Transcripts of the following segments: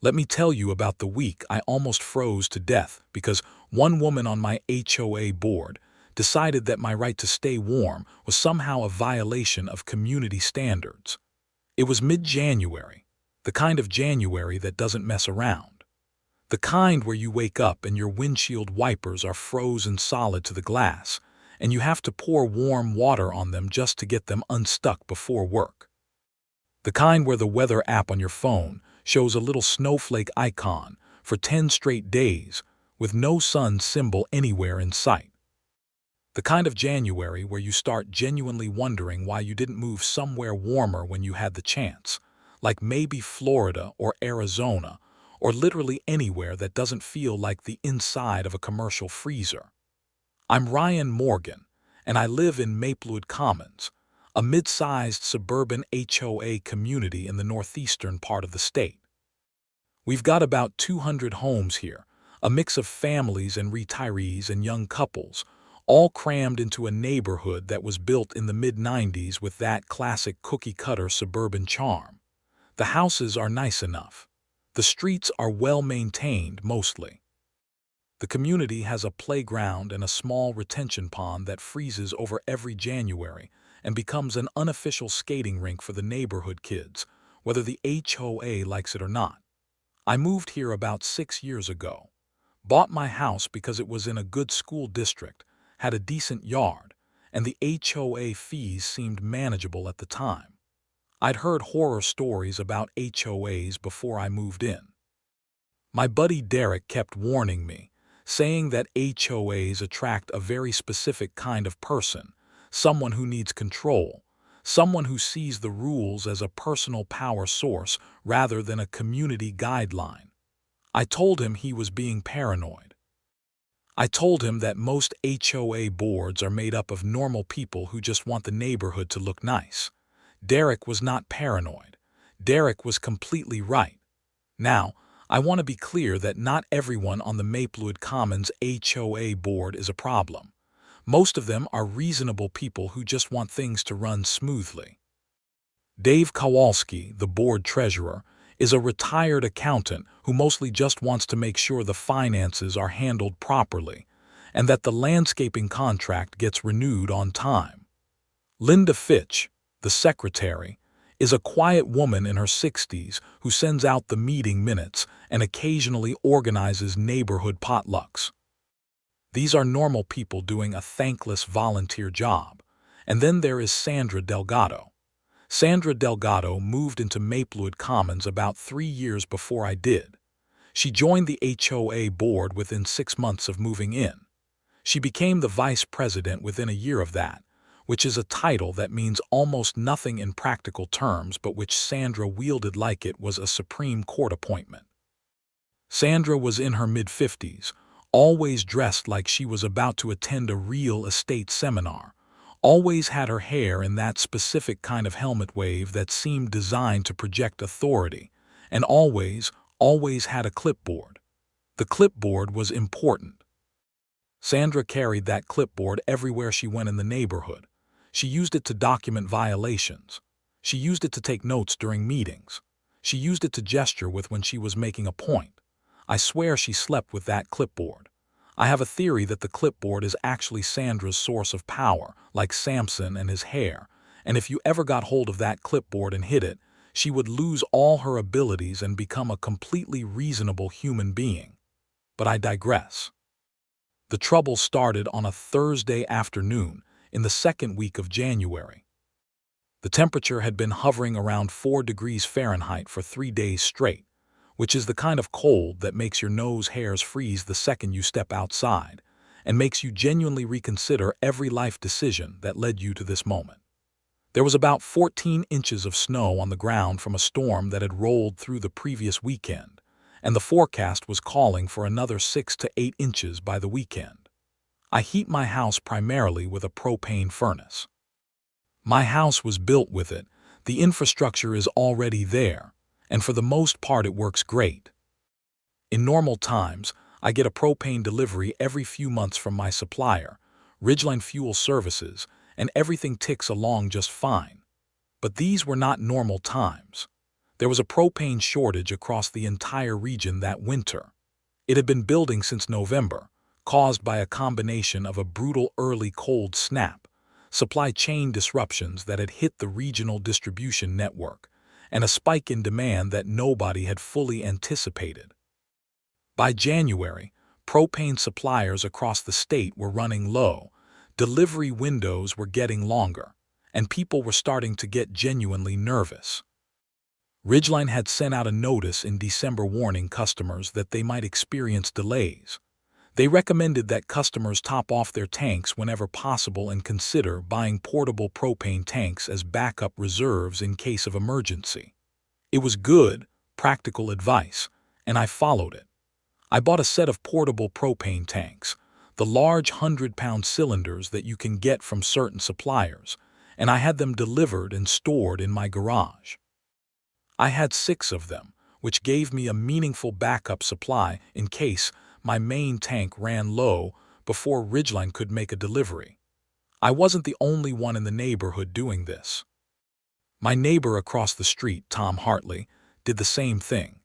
Let me tell you about the week I almost froze to death because one woman on my HOA board decided that my right to stay warm was somehow a violation of community standards. It was mid-January, the kind of January that doesn't mess around. The kind where you wake up and your windshield wipers are frozen solid to the glass, and you have to pour warm water on them just to get them unstuck before work. The kind where the weather app on your phone shows a little snowflake icon for 10 straight days with no sun symbol anywhere in sight. The kind of January where you start genuinely wondering why you didn't move somewhere warmer when you had the chance, like maybe Florida or Arizona, or literally anywhere that doesn't feel like the inside of a commercial freezer. I'm Ryan Morgan, and I live in Maplewood Commons, a mid-sized suburban HOA community in the northeastern part of the state. We've got about 200 homes here, a mix of families and retirees and young couples, all crammed into a neighborhood that was built in the mid-90s with that classic cookie-cutter suburban charm. The houses are nice enough. The streets are well-maintained mostly. The community has a playground and a small retention pond that freezes over every January and becomes an unofficial skating rink for the neighborhood kids, whether the HOA likes it or not. I moved here about 6 years ago, bought my house because it was in a good school district, had a decent yard, and the HOA fees seemed manageable at the time. I'd heard horror stories about HOAs before I moved in. My buddy Derek kept warning me, saying that HOAs attract a very specific kind of person, someone who needs control, someone who sees the rules as a personal power source rather than a community guideline. I told him he was being paranoid. I told him that most HOA boards are made up of normal people who just want the neighborhood to look nice. Derek was not paranoid. Derek was completely right. Now, I want to be clear that not everyone on the Maplewood Commons HOA board is a problem. Most of them are reasonable people who just want things to run smoothly. Dave Kowalski, the board treasurer, is a retired accountant who mostly just wants to make sure the finances are handled properly and that the landscaping contract gets renewed on time. Linda Fitch, the secretary, is a quiet woman in her 60s who sends out the meeting minutes and occasionally organizes neighborhood potlucks. These are normal people doing a thankless volunteer job. And then there is Sandra Delgado. Sandra Delgado moved into Maplewood Commons about 3 years before I did. She joined the HOA board within 6 months of moving in. She became the vice president within a year of that, which is a title that means almost nothing in practical terms but which Sandra wielded like it was a Supreme Court appointment. Sandra was in her mid-50s, always dressed like she was about to attend a real estate seminar, always had her hair in that specific kind of helmet wave that seemed designed to project authority, and always had a clipboard. The clipboard was important. Sandra carried that clipboard everywhere she went in the neighborhood. She used it to document violations. She used it to take notes during meetings. She used it to gesture with when she was making a point. I swear she slept with that clipboard. I have a theory that the clipboard is actually Sandra's source of power, like Samson and his hair, and if you ever got hold of that clipboard and hid it, she would lose all her abilities and become a completely reasonable human being. But I digress. The trouble started on a Thursday afternoon in the second week of January. The temperature had been hovering around 4 degrees Fahrenheit for 3 days straight, which is the kind of cold that makes your nose hairs freeze the second you step outside and makes you genuinely reconsider every life decision that led you to this moment. There was about 14 inches of snow on the ground from a storm that had rolled through the previous weekend, and the forecast was calling for another 6 to 8 inches by the weekend. I heat my house primarily with a propane furnace. My house was built with it, the infrastructure is already there, and for the most part it works great. In normal times, I get a propane delivery every few months from my supplier, Ridgeline Fuel Services, and everything ticks along just fine. But these were not normal times. There was a propane shortage across the entire region that winter. It had been building since November, caused by a combination of a brutal early cold snap, supply chain disruptions that had hit the regional distribution network, and a spike in demand that nobody had fully anticipated. By January, propane suppliers across the state were running low, delivery windows were getting longer, and people were starting to get genuinely nervous. Ridgeline had sent out a notice in December warning customers that they might experience delays. They recommended that customers top off their tanks whenever possible and consider buying portable propane tanks as backup reserves in case of emergency. It was good, practical advice, and I followed it. I bought a set of portable propane tanks, the large 100-pound cylinders that you can get from certain suppliers, and I had them delivered and stored in my garage. I had 6 of them, which gave me a meaningful backup supply in case my main tank ran low before Ridgeline could make a delivery. I wasn't the only one in the neighborhood doing this. My neighbor across the street, Tom Hartley, did the same thing.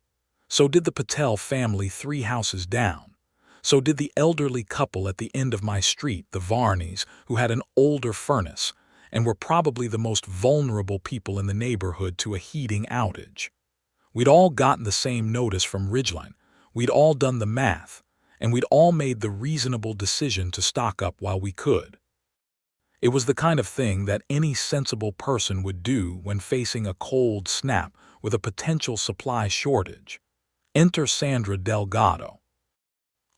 So did the Patel family 3 houses down. So did the elderly couple at the end of my street, the Varneys, who had an older furnace and were probably the most vulnerable people in the neighborhood to a heating outage. We'd all gotten the same notice from Ridgeline, we'd all done the math, and we'd all made the reasonable decision to stock up while we could. It was the kind of thing that any sensible person would do when facing a cold snap with a potential supply shortage. Enter Sandra Delgado.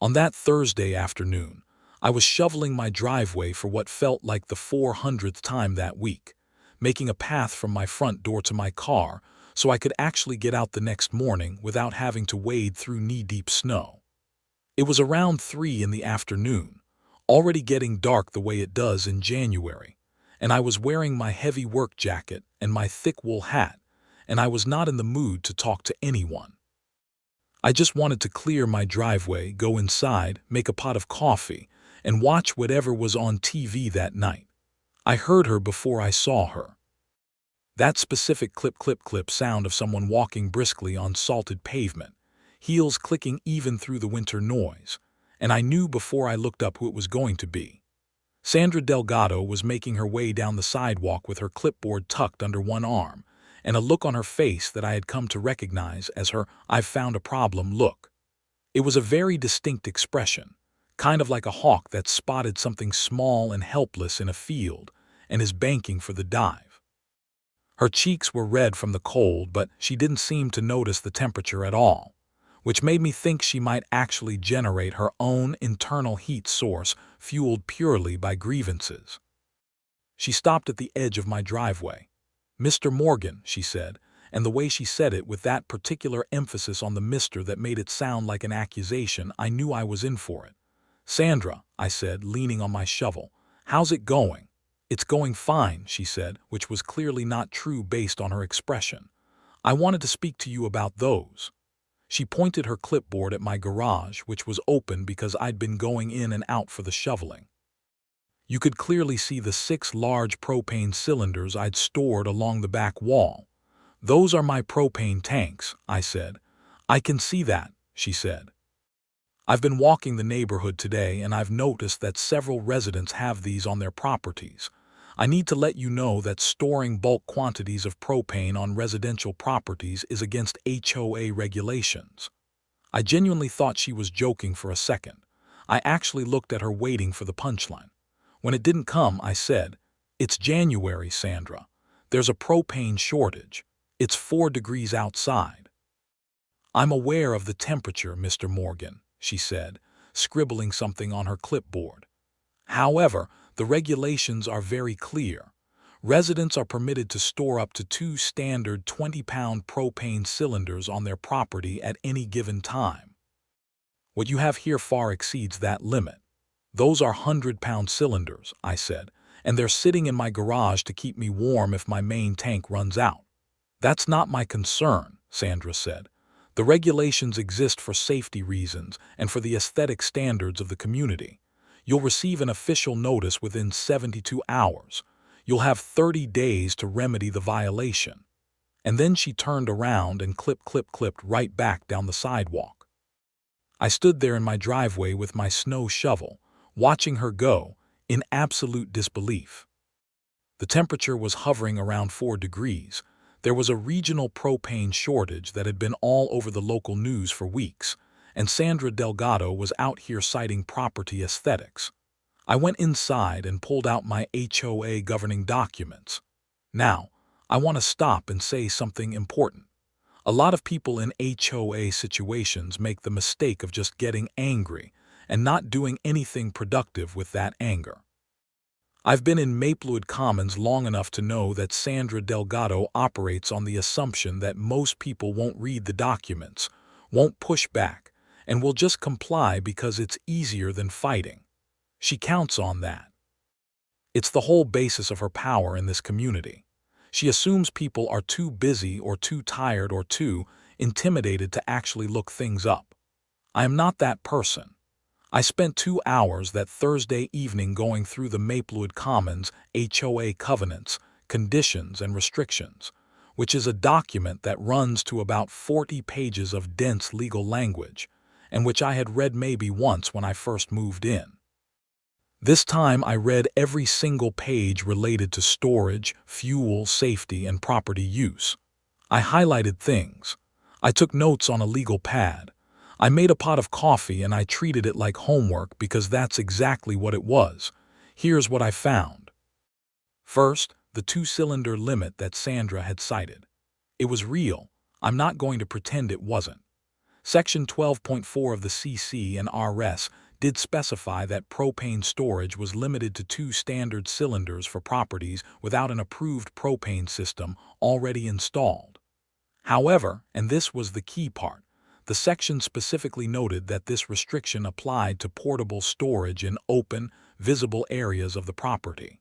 On that Thursday afternoon, I was shoveling my driveway for what felt like the 400th time that week, making a path from my front door to my car so I could actually get out the next morning without having to wade through knee-deep snow. It was around 3 in the afternoon, already getting dark the way it does in January, and I was wearing my heavy work jacket and my thick wool hat, and I was not in the mood to talk to anyone. I just wanted to clear my driveway, go inside, make a pot of coffee, and watch whatever was on TV that night. I heard her before I saw her. That specific clip sound of someone walking briskly on salted pavement, heels clicking even through the winter noise, and I knew before I looked up who it was going to be. Sandra Delgado was making her way down the sidewalk with her clipboard tucked under one arm, and a look on her face that I had come to recognize as her "I've found a problem" look. It was a very distinct expression, kind of like a hawk that spotted something small and helpless in a field and is banking for the dive. Her cheeks were red from the cold, but she didn't seem to notice the temperature at all, which made me think she might actually generate her own internal heat source fueled purely by grievances. She stopped at the edge of my driveway. "Mr. Morgan," she said, and the way she said it with that particular emphasis on the "Mr." that made it sound like an accusation, I knew I was in for it. "Sandra," I said, leaning on my shovel, "how's it going?" "It's going fine," she said, which was clearly not true based on her expression. "I wanted to speak to you about those." She pointed her clipboard at my garage, which was open because I'd been going in and out for the shoveling. You could clearly see the 6 large propane cylinders I'd stored along the back wall. "Those are my propane tanks," I said. "I can see that," she said. "I've been walking the neighborhood today and I've noticed that several residents have these on their properties. I need to let you know that storing bulk quantities of propane on residential properties is against HOA regulations." I genuinely thought she was joking for a second. I actually looked at her waiting for the punchline. When it didn't come, I said, "It's January, Sandra. There's a propane shortage. It's 4 degrees outside." "I'm aware of the temperature, Mr. Morgan," she said, scribbling something on her clipboard. "However, the regulations are very clear. Residents are permitted to store up to 2 standard 20-pound propane cylinders on their property at any given time. What you have here far exceeds that limit. Those are 100-pound cylinders," I said, "and they're sitting in my garage to keep me warm if my main tank runs out." "That's not my concern," Sandra said. "The regulations exist for safety reasons and for the aesthetic standards of the community. You'll receive an official notice within 72 hours. You'll have 30 days to remedy the violation. and then she turned around and clipped right back down the sidewalk. I stood there in my driveway with my snow shovel, watching her go, in absolute disbelief. The temperature was hovering around 4 degrees. There was a regional propane shortage that had been all over the local news for weeks, and Sandra Delgado was out here citing property aesthetics. I went inside and pulled out my HOA governing documents. Now, I want to stop and say something important. A lot of people in HOA situations make the mistake of just getting angry and not doing anything productive with that anger. I've been in Maplewood Commons long enough to know that Sandra Delgado operates on the assumption that most people won't read the documents, won't push back, and will just comply because it's easier than fighting. She counts on that. It's the whole basis of her power in this community. She assumes people are too busy or too tired or too intimidated to actually look things up. I am not that person. I spent 2 hours that Thursday evening going through the Maplewood Commons HOA covenants, conditions, and restrictions, which is a document that runs to about 40 pages of dense legal language, and which I had read maybe once when I first moved in. This time I read every single page related to storage, fuel, safety, and property use. I highlighted things. I took notes on a legal pad. I made a pot of coffee and I treated it like homework because that's exactly what it was. Here's what I found. First, the 2-cylinder limit that Sandra had cited. It was real. I'm not going to pretend it wasn't. Section 12.4 of the CC and RS did specify that propane storage was limited to 2 standard cylinders for properties without an approved propane system already installed. However, and this was the key part, the section specifically noted that this restriction applied to portable storage in open, visible areas of the property.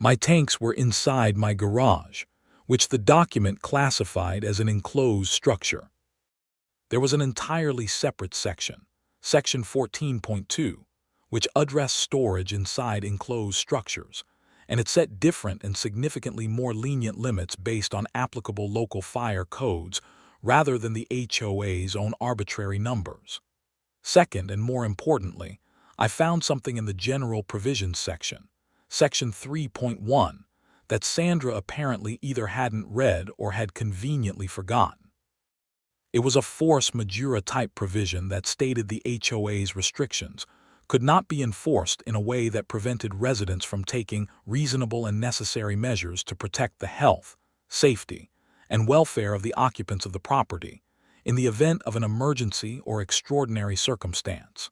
My tanks were inside my garage, which the document classified as an enclosed structure. There was an entirely separate section, Section 14.2, which addressed storage inside enclosed structures, and it set different and significantly more lenient limits based on applicable local fire codes rather than the HOA's own arbitrary numbers. Second, and more importantly, I found something in the General Provisions section, Section 3.1, that Sandra apparently either hadn't read or had conveniently forgotten. It was a force majeure type provision that stated the HOA's restrictions could not be enforced in a way that prevented residents from taking reasonable and necessary measures to protect the health, safety, and welfare of the occupants of the property in the event of an emergency or extraordinary circumstance.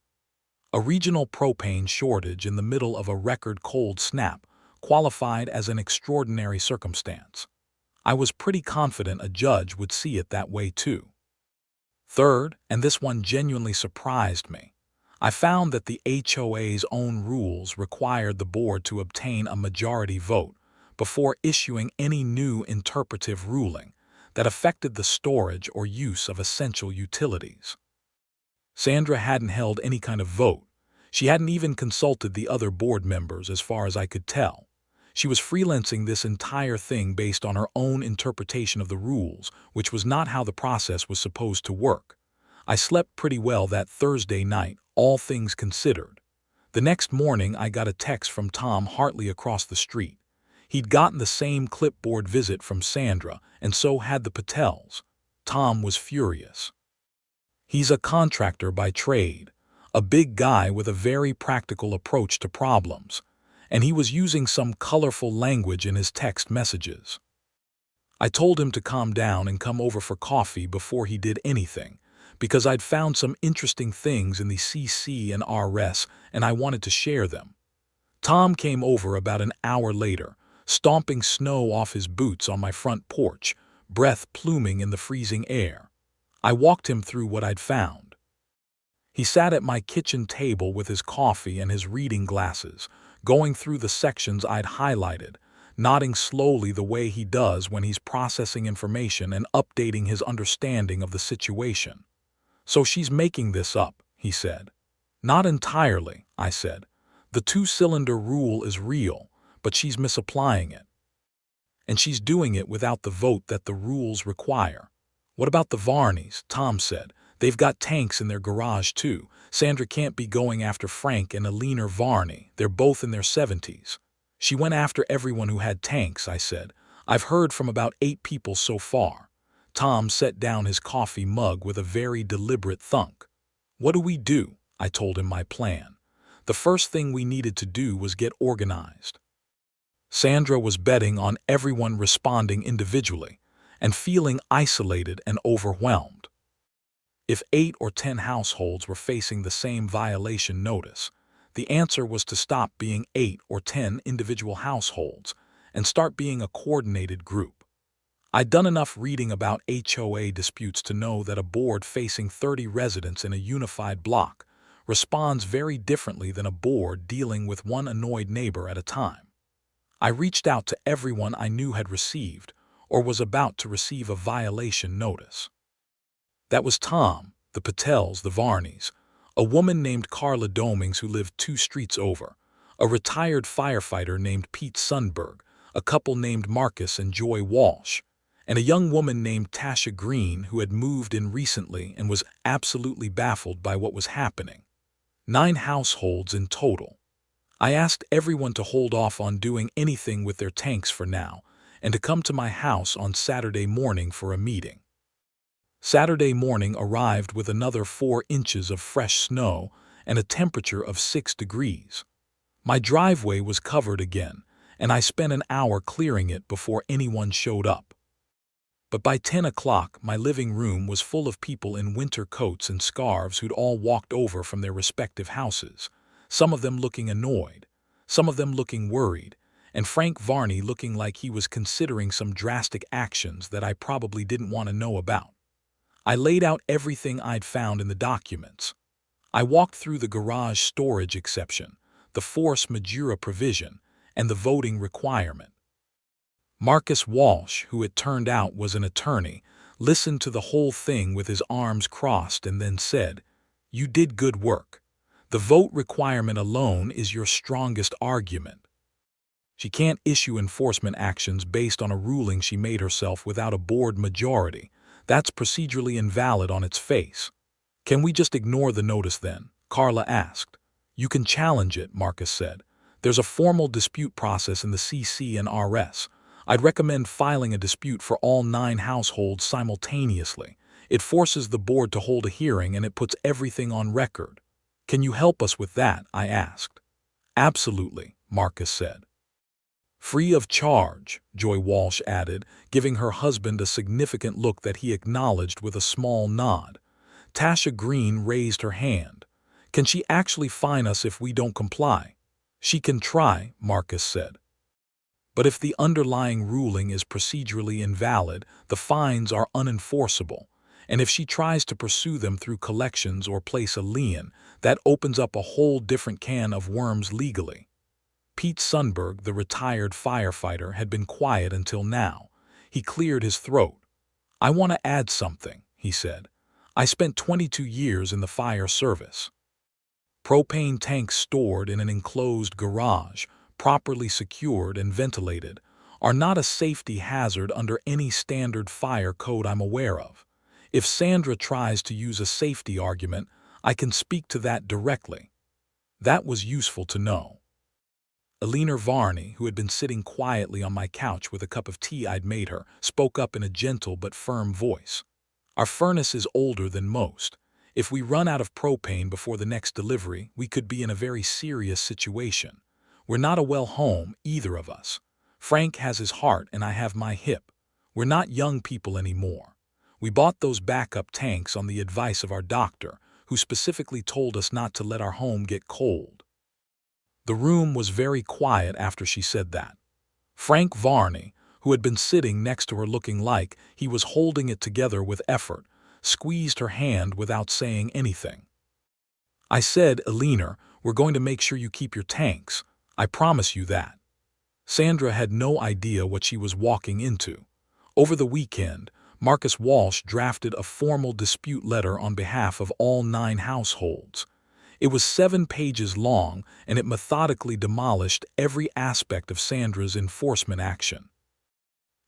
A regional propane shortage in the middle of a record cold snap qualified as an extraordinary circumstance. I was pretty confident a judge would see it that way too. Third, and this one genuinely surprised me, I found that the HOA's own rules required the board to obtain a majority vote before issuing any new interpretive ruling that affected the storage or use of essential utilities. Sandra hadn't held any kind of vote. She hadn't even consulted the other board members as far as I could tell. She was freelancing this entire thing based on her own interpretation of the rules, which was not how the process was supposed to work. I slept pretty well that Thursday night, all things considered. The next morning I got a text from Tom Hartley across the street. He'd gotten the same clipboard visit from Sandra, and so had the Patels. Tom was furious. He's a contractor by trade, a big guy with a very practical approach to problems, and he was using some colorful language in his text messages. I told him to calm down and come over for coffee before he did anything, because I'd found some interesting things in the CC and RS and I wanted to share them. Tom came over about an hour later, stomping snow off his boots on my front porch, breath pluming in the freezing air. I walked him through what I'd found. He sat at my kitchen table with his coffee and his reading glasses, going through the sections I'd highlighted, nodding slowly the way he does when he's processing information and updating his understanding of the situation. "So she's making this up," he said. "Not entirely," I said. "The 2-cylinder rule is real, but she's misapplying it." And she's doing it without the vote that the rules require. What about the Varneys? Tom said. They've got tanks in their garage too. Sandra can't be going after Frank and Alina Varney. They're both in their 70s. She went after everyone who had tanks, I said. I've heard from about 8 people so far. Tom set down his coffee mug with a very deliberate thunk. What do we do? I told him my plan. The first thing we needed to do was get organized. Sandra was betting on everyone responding individually and feeling isolated and overwhelmed. If 8 or 10 households were facing the same violation notice, the answer was to stop being 8 or 10 individual households and start being a coordinated group. I'd done enough reading about HOA disputes to know that a board facing 30 residents in a unified block responds very differently than a board dealing with one annoyed neighbor at a time. I reached out to everyone I knew had received or was about to receive a violation notice. That was Tom, the Patels, the Varneys, a woman named Carla Domings who lived 2 streets over, a retired firefighter named Pete Sundberg, a couple named Marcus and Joy Walsh, and a young woman named Tasha Green who had moved in recently and was absolutely baffled by what was happening. 9 households in total. I asked everyone to hold off on doing anything with their tanks for now and to come to my house on Saturday morning for a meeting. Saturday morning arrived with another 4 inches of fresh snow and a temperature of 6 degrees. My driveway was covered again, and I spent an hour clearing it before anyone showed up. But by 10 o'clock, my living room was full of people in winter coats and scarves who'd all walked over from their respective houses, some of them looking annoyed, some of them looking worried, and Frank Varney looking like he was considering some drastic actions that I probably didn't want to know about. I laid out everything I'd found in the documents. I walked through the garage storage exception, the force majeure provision, and the voting requirement. Marcus Walsh, who it turned out was an attorney, listened to the whole thing with his arms crossed and then said, "You did good work. The vote requirement alone is your strongest argument. She can't issue enforcement actions based on a ruling she made herself without a board majority. That's procedurally invalid on its face." "Can we just ignore the notice then?" Carla asked. "You can challenge it," Marcus said. "There's a formal dispute process in the CC and RS. I'd recommend filing a dispute for all 9 households simultaneously. It forces the board to hold a hearing and it puts everything on record." "Can you help us with that?" I asked. "Absolutely," Marcus said. "Free of charge," Joy Walsh added, giving her husband a significant look that he acknowledged with a small nod. Tasha Green raised her hand. "Can she actually fine us if we don't comply?" "She can try," Marcus said. "But if the underlying ruling is procedurally invalid, the fines are unenforceable, and if she tries to pursue them through collections or place a lien, that opens up a whole different can of worms legally." Pete Sundberg, the retired firefighter, had been quiet until now. He cleared his throat. "I want to add something," he said. "I spent 22 years in the fire service. Propane tanks stored in an enclosed garage, properly secured and ventilated, are not a safety hazard under any standard fire code I'm aware of. If Sandra tries to use a safety argument, I can speak to that directly." That was useful to know. Alina Varney, who had been sitting quietly on my couch with a cup of tea I'd made her, spoke up in a gentle but firm voice. "Our furnace is older than most. If we run out of propane before the next delivery, we could be in a very serious situation. We're not a well home, either of us. Frank has his heart and I have my hip. We're not young people anymore. We bought those backup tanks on the advice of our doctor, who specifically told us not to let our home get cold." The room was very quiet after she said that. Frank Varney, who had been sitting next to her looking like he was holding it together with effort, squeezed her hand without saying anything. "I said, Alina, we're going to make sure you keep your tanks. I promise you that." Sandra had no idea what she was walking into. Over the weekend, Marcus Walsh drafted a formal dispute letter on behalf of all 9 households. It was 7 pages long, and it methodically demolished every aspect of Sandra's enforcement action.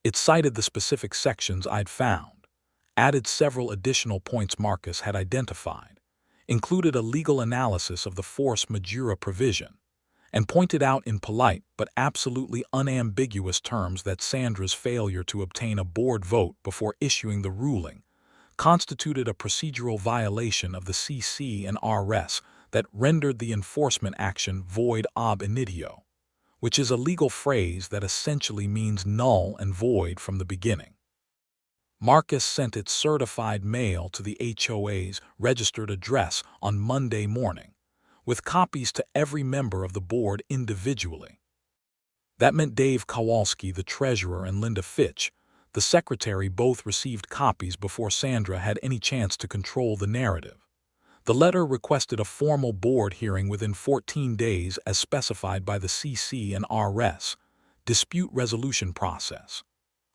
It cited the specific sections I'd found, added several additional points Marcus had identified, included a legal analysis of the force majeure provision, and pointed out in polite but absolutely unambiguous terms that Sandra's failure to obtain a board vote before issuing the ruling constituted a procedural violation of the CC and RS that rendered the enforcement action void ab initio, which is a legal phrase that essentially means null and void from the beginning. Marcus sent its certified mail to the HOA's registered address on Monday morning, with copies to every member of the board individually. That meant Dave Kowalski, the treasurer, and Linda Fitch, the secretary, both received copies before Sandra had any chance to control the narrative. The letter requested a formal board hearing within 14 days as specified by the CC and RS dispute resolution process.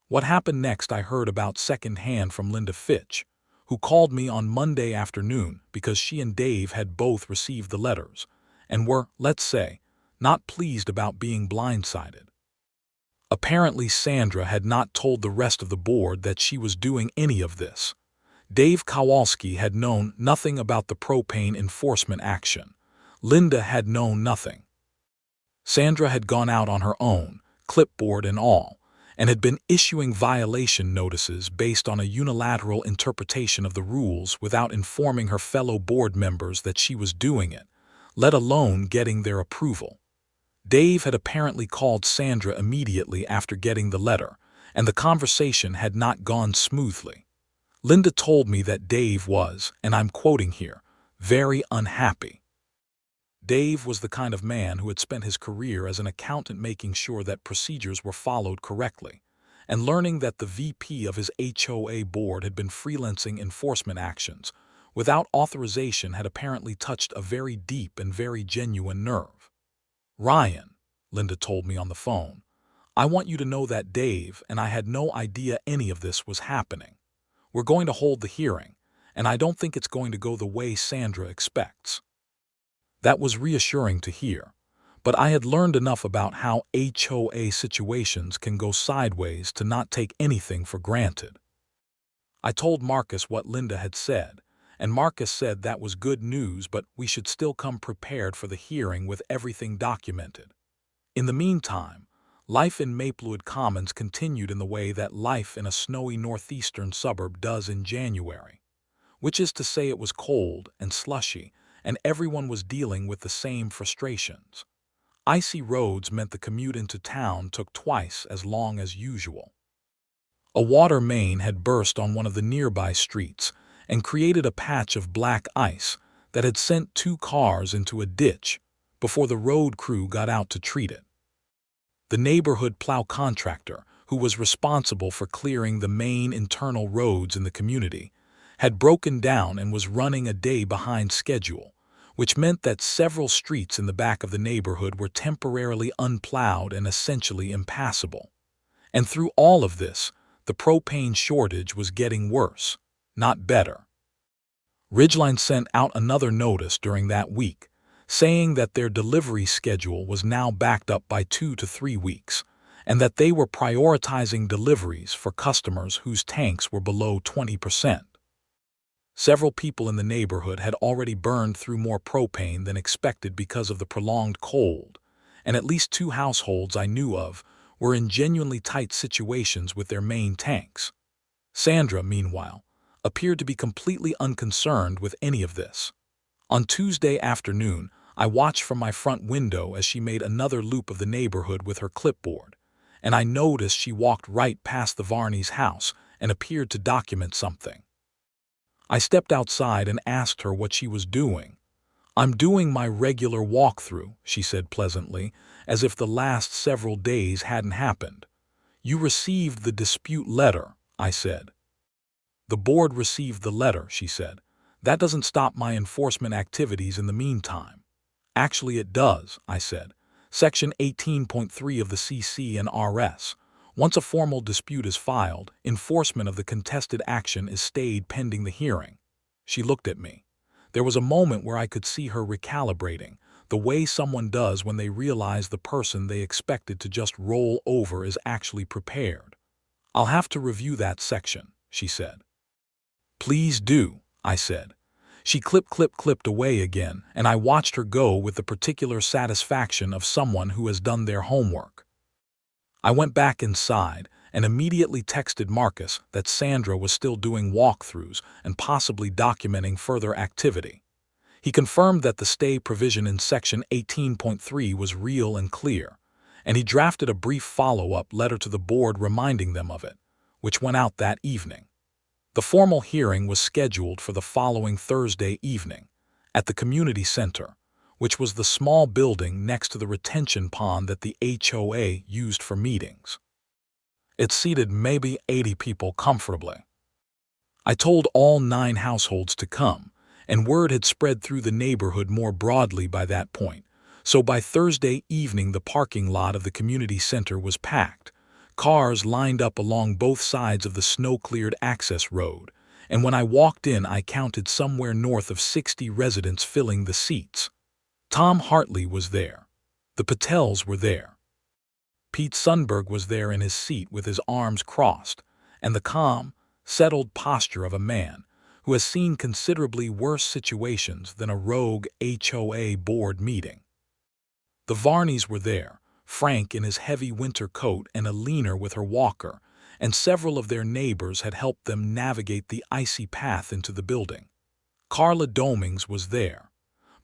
What happened next I heard about secondhand from Linda Fitch, who called me on Monday afternoon because she and Dave had both received the letters and were, let's say, not pleased about being blindsided. Apparently Sandra had not told the rest of the board that she was doing any of this. Dave Kowalski had known nothing about the propane enforcement action. Linda had known nothing. Sandra had gone out on her own, clipboard and all, and had been issuing violation notices based on a unilateral interpretation of the rules without informing her fellow board members that she was doing it, let alone getting their approval. Dave had apparently called Sandra immediately after getting the letter, and the conversation had not gone smoothly. Linda told me that Dave was, and I'm quoting here, very unhappy. Dave was the kind of man who had spent his career as an accountant making sure that procedures were followed correctly, and learning that the VP of his HOA board had been freelancing enforcement actions without authorization had apparently touched a very deep and very genuine nerve. "Ryan," Linda told me on the phone, "I want you to know that Dave and I had no idea any of this was happening. We're going to hold the hearing, and I don't think it's going to go the way Sandra expects." That was reassuring to hear, but I had learned enough about how HOA situations can go sideways to not take anything for granted. I told Marcus what Linda had said, and Marcus said that was good news, but we should still come prepared for the hearing with everything documented. In the meantime, life in Maplewood Commons continued in the way that life in a snowy northeastern suburb does in January, which is to say it was cold and slushy, and everyone was dealing with the same frustrations. Icy roads meant the commute into town took twice as long as usual. A water main had burst on one of the nearby streets and created a patch of black ice that had sent 2 cars into a ditch before the road crew got out to treat it. The neighborhood plow contractor, who was responsible for clearing the main internal roads in the community, had broken down and was running a day behind schedule, which meant that several streets in the back of the neighborhood were temporarily unplowed and essentially impassable. And through all of this, the propane shortage was getting worse, not better. Ridgeline sent out another notice during that week, saying that their delivery schedule was now backed up by 2 to 3 weeks, and that they were prioritizing deliveries for customers whose tanks were below 20%. Several people in the neighborhood had already burned through more propane than expected because of the prolonged cold, and at least 2 households I knew of were in genuinely tight situations with their main tanks. Sandra, meanwhile, appeared to be completely unconcerned with any of this. On Tuesday afternoon, I watched from my front window as she made another loop of the neighborhood with her clipboard, and I noticed she walked right past the Varney's house and appeared to document something. I stepped outside and asked her what she was doing. "I'm doing my regular walkthrough," she said pleasantly, as if the last several days hadn't happened. "You received the dispute letter," I said. "The board received the letter," she said. "That doesn't stop my enforcement activities in the meantime." "Actually it does," I said. Section 18.3 of the CC and RS. Once a formal dispute is filed, enforcement of the contested action is stayed pending the hearing. She looked at me. There was a moment where I could see her recalibrating, the way someone does when they realize the person they expected to just roll over is actually prepared. "I'll have to review that section," she said. "Please do," I said. She clipped away again, and I watched her go with the particular satisfaction of someone who has done their homework. I went back inside and immediately texted Marcus that Sandra was still doing walkthroughs and possibly documenting further activity. He confirmed that the stay provision in Section 18.3 was real and clear, and he drafted a brief follow-up letter to the board reminding them of it, which went out that evening. The formal hearing was scheduled for the following Thursday evening at the community center, which was the small building next to the retention pond that the HOA used for meetings. It seated maybe 80 people comfortably. I told all 9 households to come, and word had spread through the neighborhood more broadly by that point, so by Thursday evening the parking lot of the community center was packed. Cars lined up along both sides of the snow-cleared access road, and when I walked in I counted somewhere north of 60 residents filling the seats. Tom Hartley was there. The Patels were there. Pete Sundberg was there in his seat with his arms crossed, and the calm, settled posture of a man who has seen considerably worse situations than a rogue HOA board meeting. The Varneys were there, Frank in his heavy winter coat and Alina with her walker, and several of their neighbors had helped them navigate the icy path into the building. Carla Domings was there.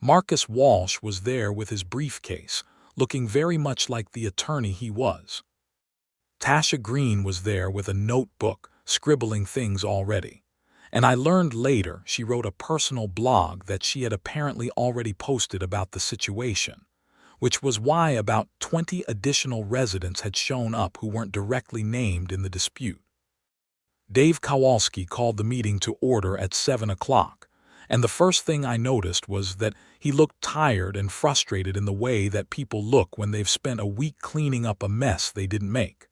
Marcus Walsh was there with his briefcase, looking very much like the attorney he was. Tasha Green was there with a notebook, scribbling things already. And I learned later she wrote a personal blog that she had apparently already posted about the situation, which was why about 20 additional residents had shown up who weren't directly named in the dispute. Dave Kowalski called the meeting to order at 7 o'clock, and the first thing I noticed was that he looked tired and frustrated in the way that people look when they've spent a week cleaning up a mess they didn't make.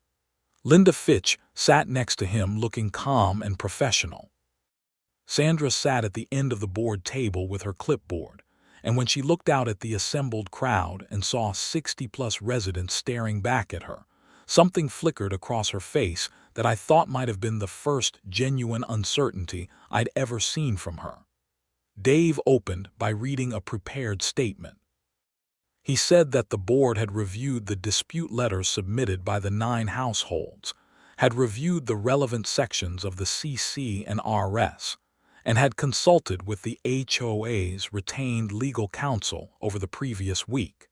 Linda Fitch sat next to him looking calm and professional. Sandra sat at the end of the board table with her clipboard, and when she looked out at the assembled crowd and saw 60-plus residents staring back at her, something flickered across her face that I thought might have been the first genuine uncertainty I'd ever seen from her. Dave opened by reading a prepared statement. He said that the board had reviewed the dispute letters submitted by the 9 households, had reviewed the relevant sections of the CC and RS, and had consulted with the HOA's retained legal counsel over the previous week.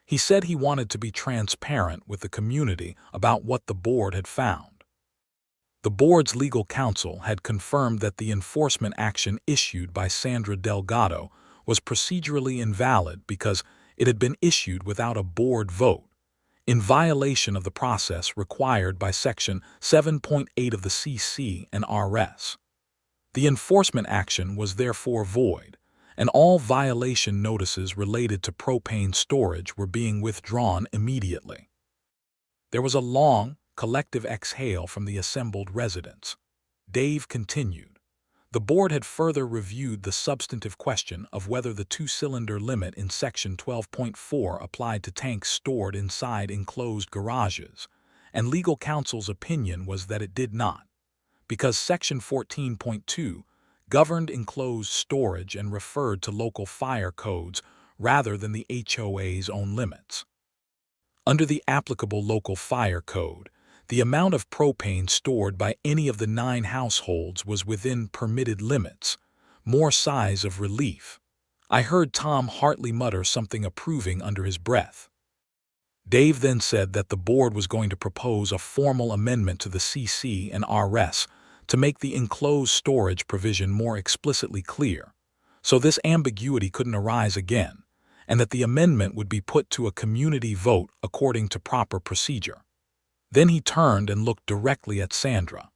He said he wanted to be transparent with the community about what the board had found. The board's legal counsel had confirmed that the enforcement action issued by Sandra Delgado was procedurally invalid because it had been issued without a board vote, in violation of the process required by Section 7.8 of the CC and RS. The enforcement action was therefore void, and all violation notices related to propane storage were being withdrawn immediately. There was a long, collective exhale from the assembled residents. Dave continued. The board had further reviewed the substantive question of whether the 2-cylinder limit in Section 12.4 applied to tanks stored inside enclosed garages, and legal counsel's opinion was that it did not, because Section 14.2 governed enclosed storage and referred to local fire codes rather than the HOA's own limits. Under the applicable local fire code, the amount of propane stored by any of the 9 households was within permitted limits. More sighs of relief. I heard Tom Hartley mutter something approving under his breath. Dave then said that the board was going to propose a formal amendment to the CC and RS to make the enclosed storage provision more explicitly clear, so this ambiguity couldn't arise again, and that the amendment would be put to a community vote according to proper procedure. Then he turned and looked directly at Sandra.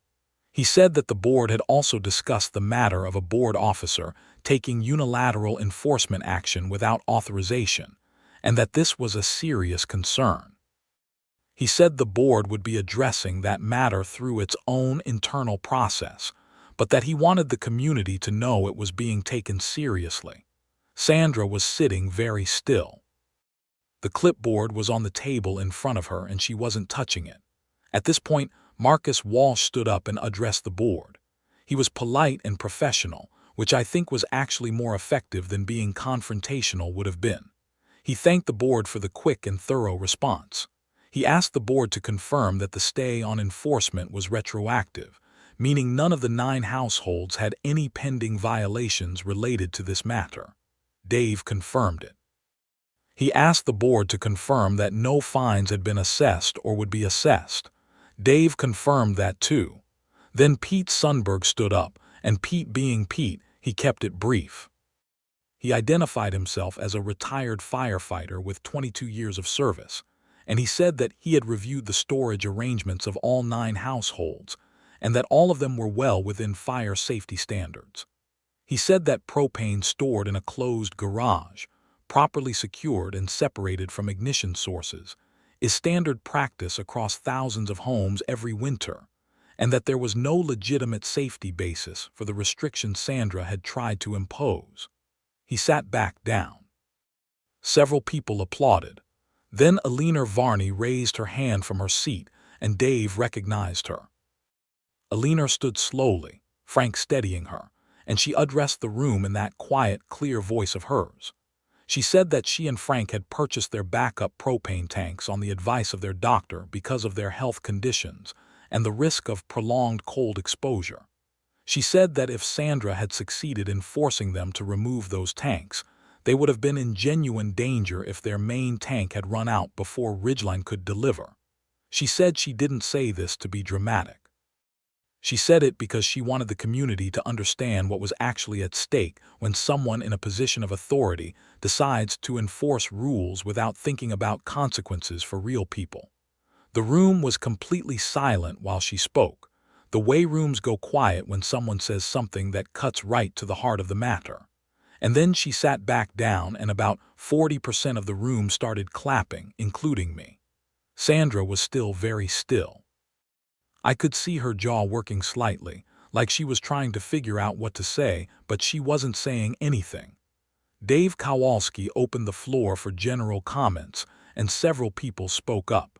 He said that the board had also discussed the matter of a board officer taking unilateral enforcement action without authorization, and that this was a serious concern. He said the board would be addressing that matter through its own internal process, but that he wanted the community to know it was being taken seriously. Sandra was sitting very still. The clipboard was on the table in front of her and she wasn't touching it. At this point, Marcus Walsh stood up and addressed the board. He was polite and professional, which I think was actually more effective than being confrontational would have been. He thanked the board for the quick and thorough response. He asked the board to confirm that the stay on enforcement was retroactive, meaning none of the 9 households had any pending violations related to this matter. Dave confirmed it. He asked the board to confirm that no fines had been assessed or would be assessed. Dave confirmed that too. Then Pete Sundberg stood up, and Pete being Pete, he kept it brief. He identified himself as a retired firefighter with 22 years of service, and he said that he had reviewed the storage arrangements of all 9 households, and that all of them were well within fire safety standards. He said that propane stored in a closed garage, properly secured and separated from ignition sources, is standard practice across thousands of homes every winter, and that there was no legitimate safety basis for the restrictions Sandra had tried to impose. He sat back down. Several people applauded. Then Alina Varney raised her hand from her seat, and Dave recognized her. Alina stood slowly, Frank steadying her, and she addressed the room in that quiet, clear voice of hers. She said that she and Frank had purchased their backup propane tanks on the advice of their doctor because of their health conditions and the risk of prolonged cold exposure. She said that if Sandra had succeeded in forcing them to remove those tanks, they would have been in genuine danger if their main tank had run out before Ridgeline could deliver. She said she didn't say this to be dramatic. She said it because she wanted the community to understand what was actually at stake when someone in a position of authority decides to enforce rules without thinking about consequences for real people. The room was completely silent while she spoke, the way rooms go quiet when someone says something that cuts right to the heart of the matter. And then she sat back down and about 40% of the room started clapping, including me. Sandra was still very still. I could see her jaw working slightly, like she was trying to figure out what to say, but she wasn't saying anything. Dave Kowalski opened the floor for general comments, and several people spoke up.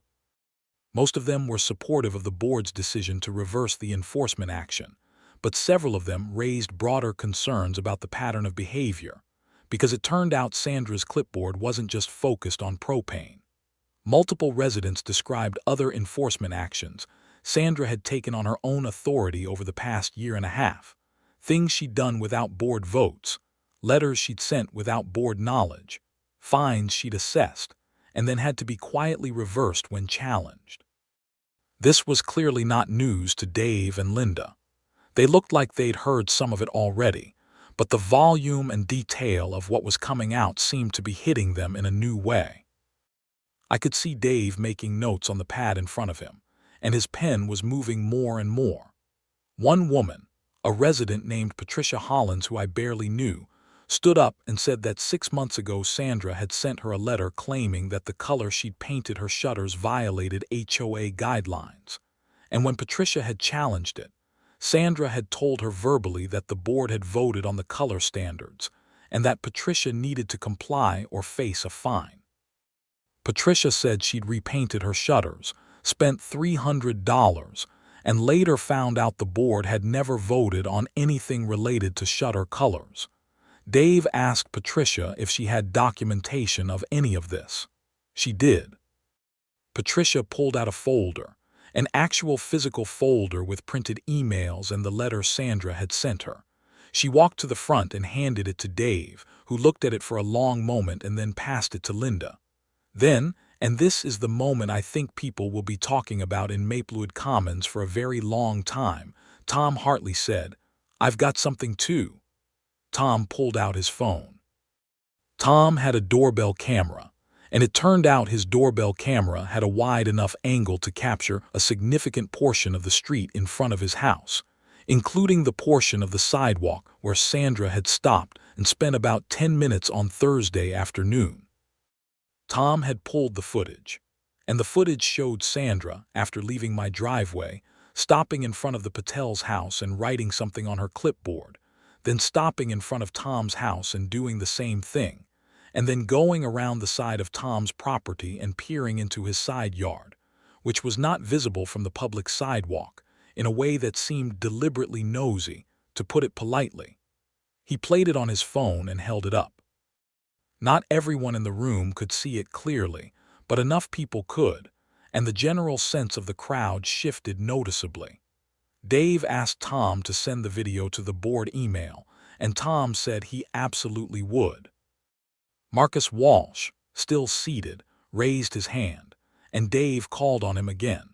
Most of them were supportive of the board's decision to reverse the enforcement action, but several of them raised broader concerns about the pattern of behavior, because it turned out Sandra's clipboard wasn't just focused on propane. Multiple residents described other enforcement actions Sandra had taken on her own authority over the past year and a half, things she'd done without board votes, letters she'd sent without board knowledge, fines she'd assessed, and then had to be quietly reversed when challenged. This was clearly not news to Dave and Linda. They looked like they'd heard some of it already, but the volume and detail of what was coming out seemed to be hitting them in a new way. I could see Dave making notes on the pad in front of him, and his pen was moving more and more. One woman, a resident named Patricia Hollins who I barely knew, stood up and said that 6 months ago Sandra had sent her a letter claiming that the color she'd painted her shutters violated HOA guidelines. And when Patricia had challenged it, Sandra had told her verbally that the board had voted on the color standards and that Patricia needed to comply or face a fine. Patricia said she'd repainted her shutters, spent $300, and later found out the board had never voted on anything related to shutter colors. Dave asked Patricia if she had documentation of any of this. She did. Patricia pulled out a folder, an actual physical folder with printed emails and the letter Sandra had sent her. She walked to the front and handed it to Dave, who looked at it for a long moment and then passed it to Linda. Then, and this is the moment I think people will be talking about in Maplewood Commons for a very long time, Tom Hartley said, "I've got something too." Tom pulled out his phone. Tom had a doorbell camera, and it turned out his doorbell camera had a wide enough angle to capture a significant portion of the street in front of his house, including the portion of the sidewalk where Sandra had stopped and spent about 10 minutes on Thursday afternoon. Tom had pulled the footage, and the footage showed Sandra, after leaving my driveway, stopping in front of the Patel's house and writing something on her clipboard, then stopping in front of Tom's house and doing the same thing, and then going around the side of Tom's property and peering into his side yard, which was not visible from the public sidewalk, in a way that seemed deliberately nosy, to put it politely. He played it on his phone and held it up. Not everyone in the room could see it clearly, but enough people could, and the general sense of the crowd shifted noticeably. Dave asked Tom to send the video to the board email, and Tom said he absolutely would. Marcus Walsh, still seated, raised his hand, and Dave called on him again.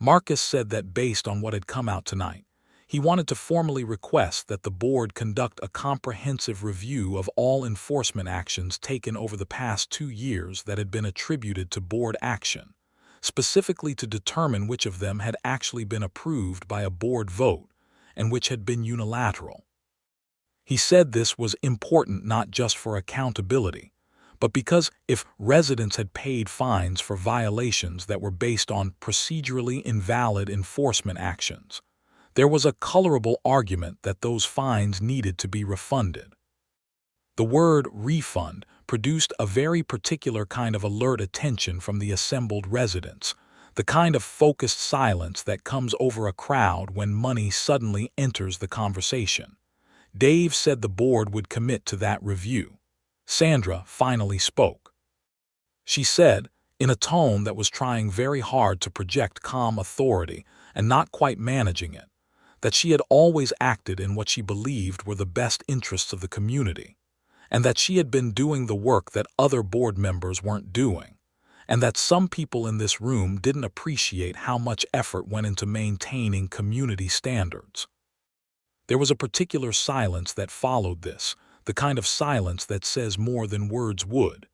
Marcus said that based on what had come out tonight, he wanted to formally request that the board conduct a comprehensive review of all enforcement actions taken over the past 2 years that had been attributed to board action, specifically to determine which of them had actually been approved by a board vote and which had been unilateral. He said this was important not just for accountability, but because if residents had paid fines for violations that were based on procedurally invalid enforcement actions, there was a colorable argument that those fines needed to be refunded. The word refund produced a very particular kind of alert attention from the assembled residents, the kind of focused silence that comes over a crowd when money suddenly enters the conversation. Dave said the board would commit to that review. Sandra finally spoke. She said, in a tone that was trying very hard to project calm authority and not quite managing it, that she had always acted in what she believed were the best interests of the community, and that she had been doing the work that other board members weren't doing, and that some people in this room didn't appreciate how much effort went into maintaining community standards. There was a particular silence that followed this, the kind of silence that says more than words would.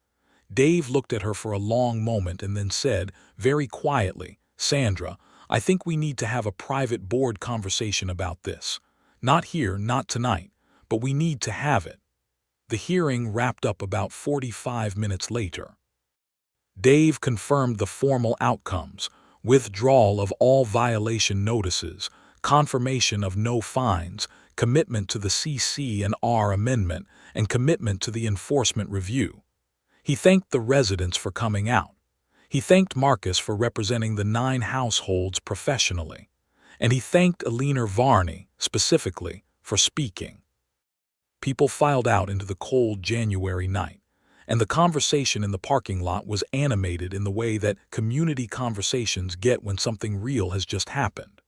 Dave looked at her for a long moment and then said, very quietly, "Sandra, I think we need to have a private board conversation about this. Not here, not tonight, but we need to have it." The hearing wrapped up about 45 minutes later. Dave confirmed the formal outcomes: withdrawal of all violation notices, confirmation of no fines, commitment to the CC&R amendment, and commitment to the enforcement review. He thanked the residents for coming out. He thanked Marcus for representing the 9 households professionally. And he thanked Eleanor Varney, specifically, for speaking. People filed out into the cold January night, and the conversation in the parking lot was animated in the way that community conversations get when something real has just happened.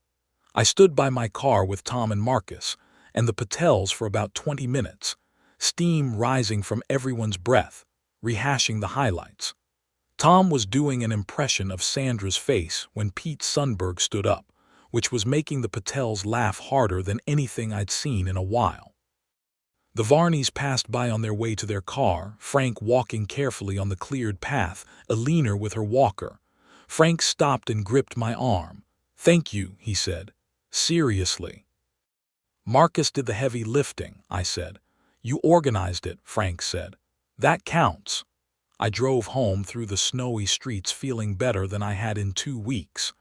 I stood by my car with Tom and Marcus and the Patels for about 20 minutes, steam rising from everyone's breath, rehashing the highlights. Tom was doing an impression of Sandra's face when Pete Sundberg stood up, which was making the Patels laugh harder than anything I'd seen in a while. The Varneys passed by on their way to their car, Frank walking carefully on the cleared path, Eleanor with her walker. Frank stopped and gripped my arm. "Thank you," he said. "Seriously." "Marcus did the heavy lifting," I said. "You organized it," Frank said. "That counts." I drove home through the snowy streets feeling better than I had in 2 weeks.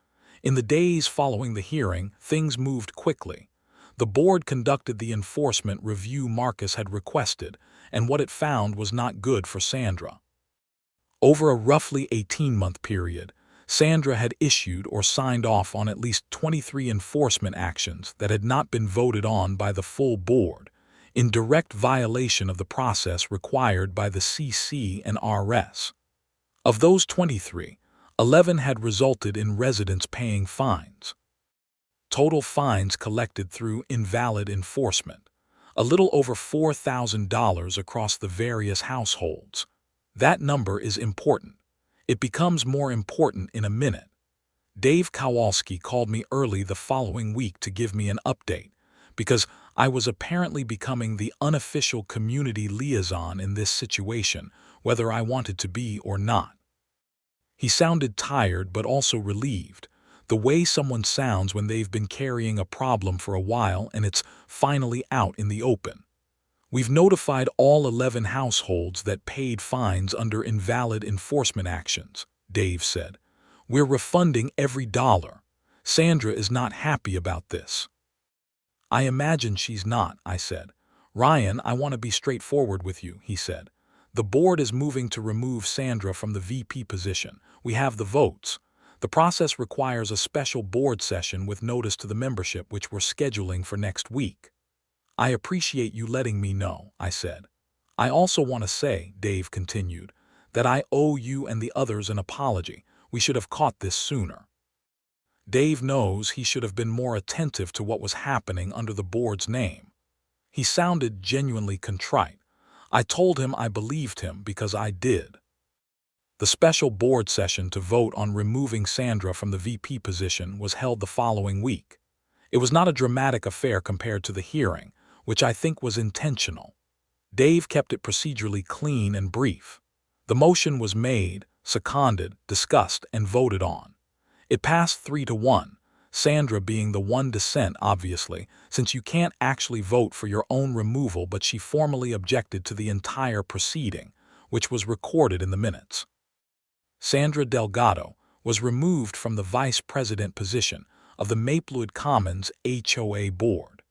In the days following the hearing, things moved quickly. The board conducted the enforcement review Marcus had requested, and what it found was not good for Sandra. Over a roughly 18-month period, Sandra had issued or signed off on at least 23 enforcement actions that had not been voted on by the full board, in direct violation of the process required by the CC&RS. Of those 23, 11 had resulted in residents paying fines. Total fines collected through invalid enforcement, a little over $4,000 across the various households. That number is important. It becomes more important in a minute. Dave Kowalski called me early the following week to give me an update, because I was apparently becoming the unofficial community liaison in this situation, whether I wanted to be or not. He sounded tired but also relieved, the way someone sounds when they've been carrying a problem for a while and it's finally out in the open. "We've notified all 11 households that paid fines under invalid enforcement actions," Dave said. "We're refunding every dollar. Sandra is not happy about this." "I imagine she's not," I said. "Ryan, I want to be straightforward with you," he said. "The board is moving to remove Sandra from the VP position. We have the votes. The process requires a special board session with notice to the membership, which we're scheduling for next week. I appreciate you letting me know, I said. I also want to say, Dave continued, that I owe you and the others an apology. We should have caught this sooner. Dave knows he should have been more attentive to what was happening under the board's name. He sounded genuinely contrite. I told him I believed him because I did. The special board session to vote on removing Sandra from the VP position was held the following week. It was not a dramatic affair compared to the hearing, which I think was intentional. Dave kept it procedurally clean and brief. The motion was made, seconded, discussed, and voted on. It passed 3-1, Sandra being the one dissent, obviously, since you can't actually vote for your own removal, but she formally objected to the entire proceeding, which was recorded in the minutes. Sandra Delgado was removed from the vice president position of the Maplewood Commons HOA board.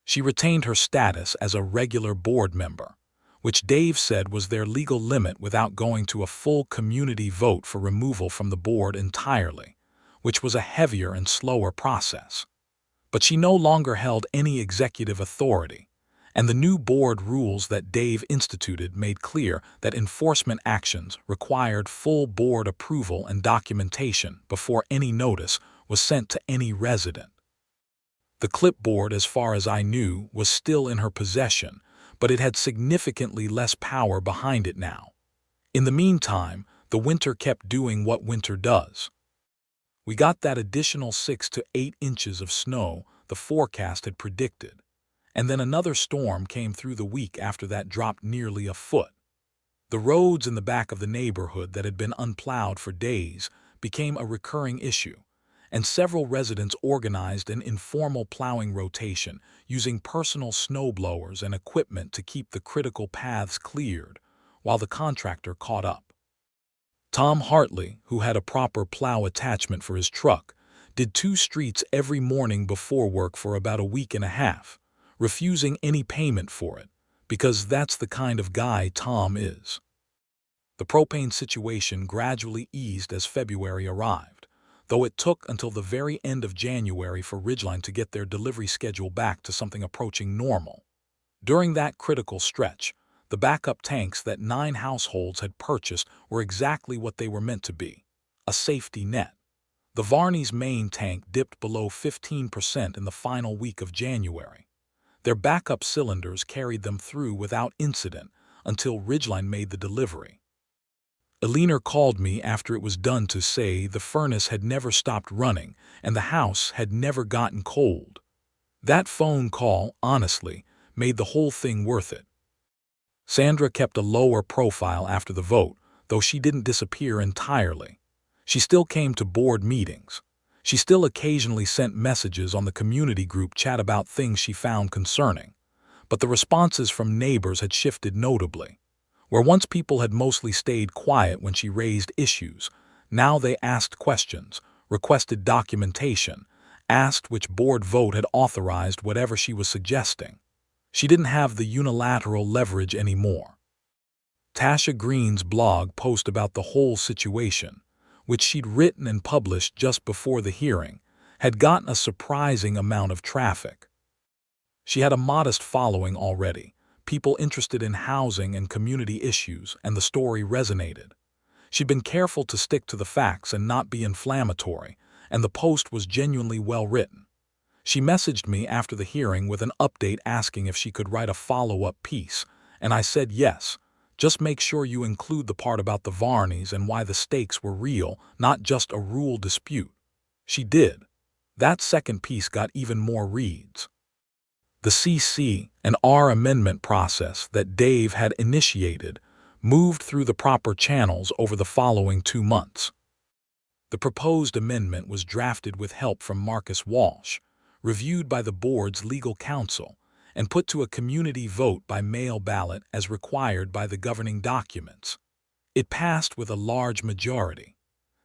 She retained her status as a regular board member, which Dave said was their legal limit without going to a full community vote for removal from the board entirely, which was a heavier and slower process. But she no longer held any executive authority, and the new board rules that Dave instituted made clear that enforcement actions required full board approval and documentation before any notice was sent to any resident. The clipboard, as far as I knew, was still in her possession, but it had significantly less power behind it now. In the meantime, the winter kept doing what winter does. We got that additional 6 to 8 inches of snow the forecast had predicted, and then another storm came through the week after that dropped nearly a foot. The roads in the back of the neighborhood that had been unplowed for days became a recurring issue, and several residents organized an informal plowing rotation using personal snowblowers and equipment to keep the critical paths cleared while the contractor caught up. Tom Hartley, who had a proper plow attachment for his truck, did 2 streets every morning before work for about a week and a half, refusing any payment for it, because that's the kind of guy Tom is. The propane situation gradually eased as February arrived, though it took until the very end of January for Ridgeline to get their delivery schedule back to something approaching normal. During that critical stretch, the backup tanks that 9 households had purchased were exactly what they were meant to be, a safety net. The Varney's main tank dipped below 15% in the final week of January. Their backup cylinders carried them through without incident until Ridgeline made the delivery. Eleanor called me after it was done to say the furnace had never stopped running and the house had never gotten cold. That phone call, honestly, made the whole thing worth it. Sandra kept a lower profile after the vote, though she didn't disappear entirely. She still came to board meetings. She still occasionally sent messages on the community group chat about things she found concerning. But the responses from neighbors had shifted notably. Where once people had mostly stayed quiet when she raised issues, now they asked questions, requested documentation, asked which board vote had authorized whatever she was suggesting. She didn't have the unilateral leverage anymore. Tasha Green's blog post about the whole situation, which she'd written and published just before the hearing, had gotten a surprising amount of traffic. She had a modest following already, people interested in housing and community issues, and the story resonated. She'd been careful to stick to the facts and not be inflammatory, and the post was genuinely well written. She messaged me after the hearing with an update asking if she could write a follow-up piece, and I said yes. Just make sure you include the part about the Varneys and why the stakes were real, not just a rule dispute. She did. That second piece got even more reads. The CC and R amendment process that Dave had initiated moved through the proper channels over the following 2 months. The proposed amendment was drafted with help from Marcus Walsh, reviewed by the board's legal counsel, and put to a community vote by mail ballot as required by the governing documents. It passed with a large majority.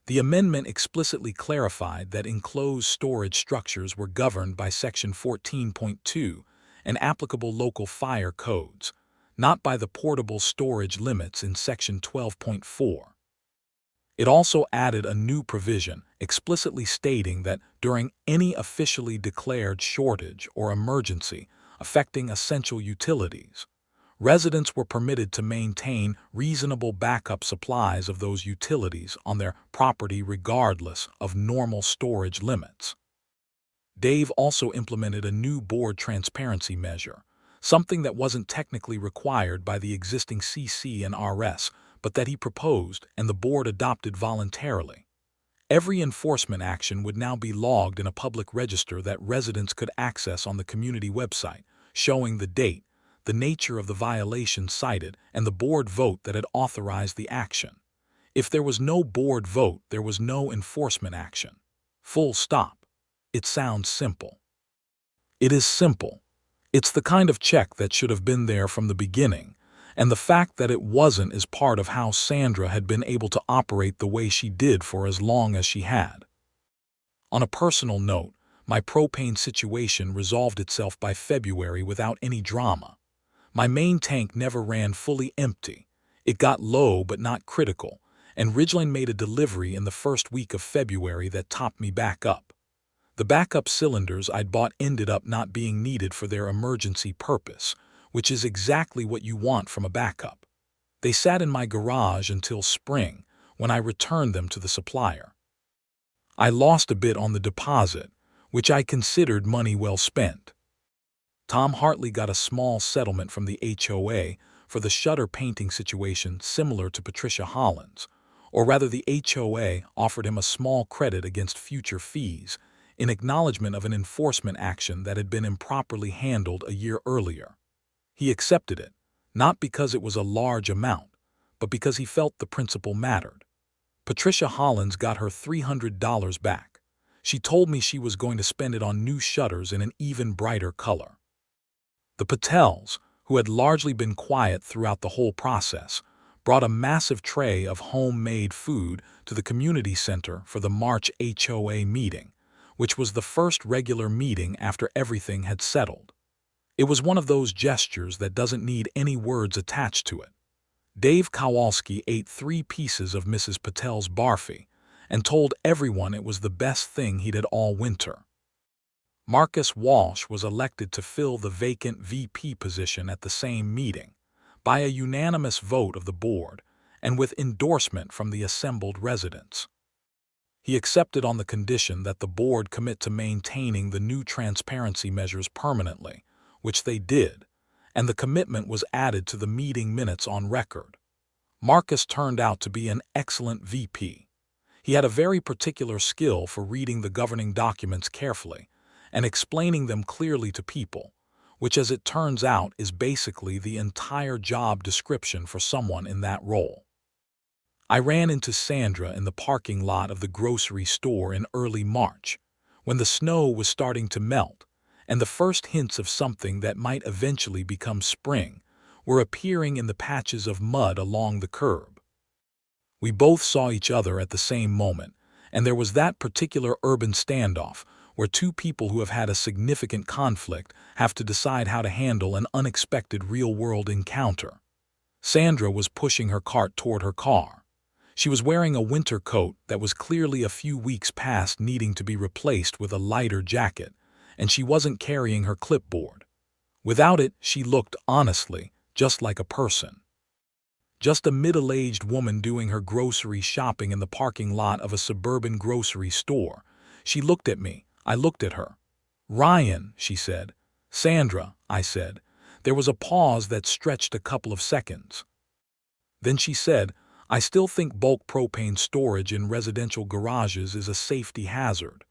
The amendment explicitly clarified that enclosed storage structures were governed by Section 14.2 and applicable local fire codes, not by the portable storage limits in Section 12.4. It also added a new provision explicitly stating that during any officially declared shortage or emergency affecting essential utilities, residents were permitted to maintain reasonable backup supplies of those utilities on their property regardless of normal storage limits. Dave also implemented a new board transparency measure, something that wasn't technically required by the existing CC and RS, but that he proposed and the board adopted voluntarily. Every enforcement action would now be logged in a public register that residents could access on the community website, showing the date, the nature of the violation cited, and the board vote that had authorized the action. If there was no board vote, there was no enforcement action. Full stop. It sounds simple. It is simple. It's the kind of check that should have been there from the beginning, and the fact that it wasn't is part of how Sandra had been able to operate the way she did for as long as she had. On a personal note, my propane situation resolved itself by February without any drama. My main tank never ran fully empty. It got low but not critical, and Ridgeline made a delivery in the first week of February that topped me back up. The backup cylinders I'd bought ended up not being needed for their emergency purpose, which is exactly what you want from a backup. They sat in my garage until spring, when I returned them to the supplier. I lost a bit on the deposit, which I considered money well spent. Tom Hartley got a small settlement from the HOA for the shutter painting situation similar to Patricia Holland's, or rather the HOA offered him a small credit against future fees, in acknowledgement of an enforcement action that had been improperly handled a year earlier. He accepted it, not because it was a large amount, but because he felt the principle mattered. Patricia Hollands got her $300 back. She told me she was going to spend it on new shutters in an even brighter color. The Patels, who had largely been quiet throughout the whole process, brought a massive tray of homemade food to the community center for the March HOA meeting, which was the first regular meeting after everything had settled. It was one of those gestures that doesn't need any words attached to it. Dave Kowalski ate 3 pieces of Mrs. Patel's barfi and told everyone it was the best thing he'd had all winter. Marcus Walsh was elected to fill the vacant VP position at the same meeting, by a unanimous vote of the board and with endorsement from the assembled residents. He accepted on the condition that the board commit to maintaining the new transparency measures permanently, which they did, and the commitment was added to the meeting minutes on record. Marcus turned out to be an excellent VP. He had a very particular skill for reading the governing documents carefully and explaining them clearly to people, which as it turns out is basically the entire job description for someone in that role. I ran into Sandra in the parking lot of the grocery store in early March, when the snow was starting to melt, and the first hints of something that might eventually become spring were appearing in the patches of mud along the curb. We both saw each other at the same moment, and there was that particular urban standoff where two people who have had a significant conflict have to decide how to handle an unexpected real-world encounter. Sandra was pushing her cart toward her car. She was wearing a winter coat that was clearly a few weeks past needing to be replaced with a lighter jacket, and she wasn't carrying her clipboard. Without it, she looked, honestly, just like a person. Just a middle-aged woman doing her grocery shopping in the parking lot of a suburban grocery store. She looked at me. I looked at her. "Ryan," she said. "Sandra," I said. There was a pause that stretched a couple of seconds. Then she said, "I still think bulk propane storage in residential garages is a safety hazard."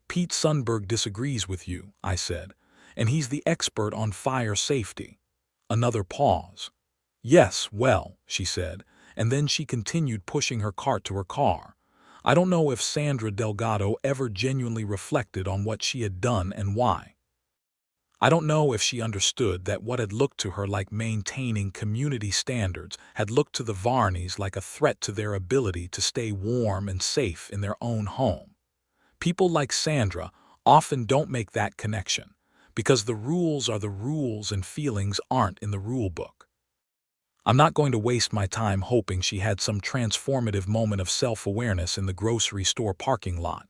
"Pete Sundberg disagrees with you," I said, "and he's the expert on fire safety." Another pause. "Yes, well," she said, and then she continued pushing her cart to her car. I don't know if Sandra Delgado ever genuinely reflected on what she had done and why. I don't know if she understood that what had looked to her like maintaining community standards had looked to the Varneys like a threat to their ability to stay warm and safe in their own home. People like Sandra often don't make that connection, because the rules are the rules and feelings aren't in the rule book. I'm not going to waste my time hoping she had some transformative moment of self-awareness in the grocery store parking lot.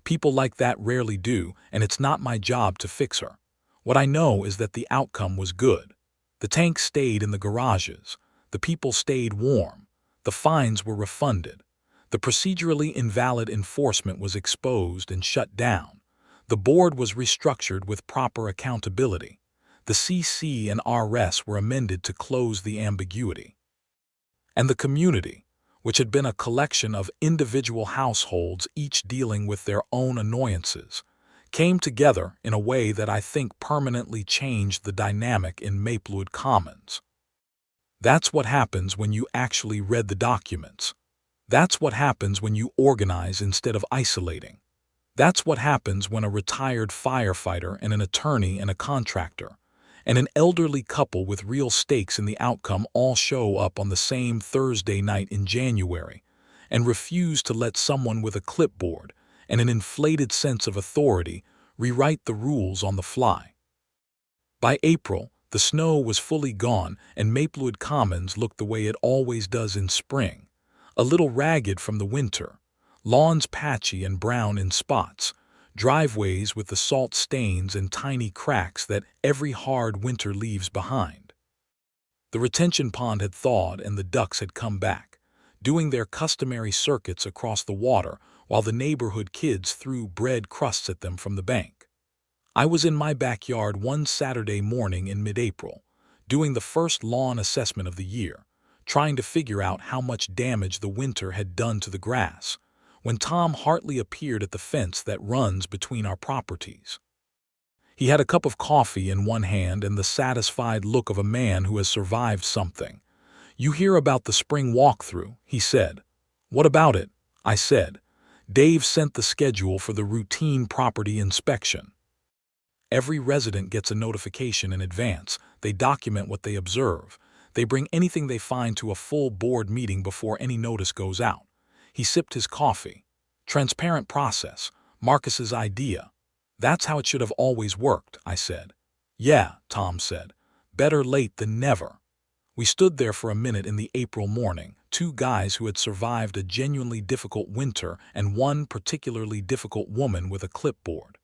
People like that rarely do, and it's not my job to fix her. What I know is that the outcome was good. The tank stayed in the garages. The people stayed warm. The fines were refunded. The procedurally invalid enforcement was exposed and shut down. The board was restructured with proper accountability. The CC and RS were amended to close the ambiguity. And the community, which had been a collection of individual households each dealing with their own annoyances, came together in a way that I think permanently changed the dynamic in Maplewood Commons. That's what happens when you actually read the documents. That's what happens when you organize instead of isolating. That's what happens when a retired firefighter and an attorney and a contractor and an elderly couple with real stakes in the outcome all show up on the same Thursday night in January and refuse to let someone with a clipboard and an inflated sense of authority rewrite the rules on the fly. By April, the snow was fully gone and Maplewood Commons looked the way it always does in spring, a little ragged from the winter, lawns patchy and brown in spots, driveways with the salt stains and tiny cracks that every hard winter leaves behind. The retention pond had thawed and the ducks had come back, doing their customary circuits across the water while the neighborhood kids threw bread crusts at them from the bank. I was in my backyard one Saturday morning in mid-April, doing the first lawn assessment of the year, trying to figure out how much damage the winter had done to the grass, when Tom Hartley appeared at the fence that runs between our properties. He had a cup of coffee in one hand and the satisfied look of a man who has survived something. "You hear about the spring walkthrough," he said. "What about it?" I said. "Dave sent the schedule for the routine property inspection. Every resident gets a notification in advance. They document what they observe. They bring anything they find to a full board meeting before any notice goes out." He sipped his coffee. "Transparent process. Marcus's idea." "That's how it should have always worked," I said. "Yeah," Tom said. "Better late than never." We stood there for a minute in the April morning, two guys who had survived a genuinely difficult winter and one particularly difficult woman with a clipboard.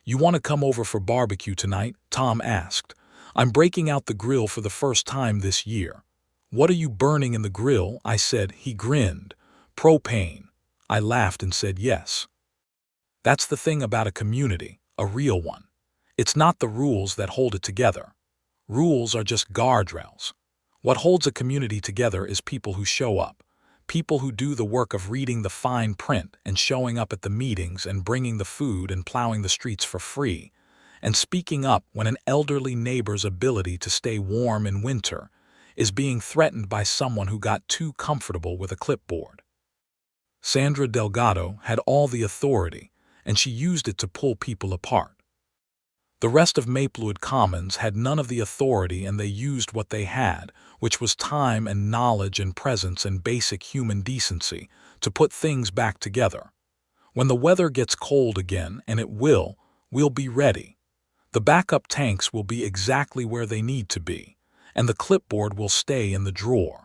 "You want to come over for barbecue tonight?" Tom asked. "I'm breaking out the grill for the first time this year." "What are you burning in the grill?" I said. He grinned. "Propane." I laughed and said yes. That's the thing about a community, a real one. It's not the rules that hold it together. Rules are just guardrails. What holds a community together is people who show up, people who do the work of reading the fine print and showing up at the meetings and bringing the food and plowing the streets for free, and speaking up when an elderly neighbor's ability to stay warm in winter is being threatened by someone who got too comfortable with a clipboard. Sandra Delgado had all the authority, and she used it to pull people apart. The rest of Maplewood Commons had none of the authority, and they used what they had, which was time and knowledge and presence and basic human decency, to put things back together. When the weather gets cold again, and it will, we'll be ready. The backup tanks will be exactly where they need to be, and the clipboard will stay in the drawer.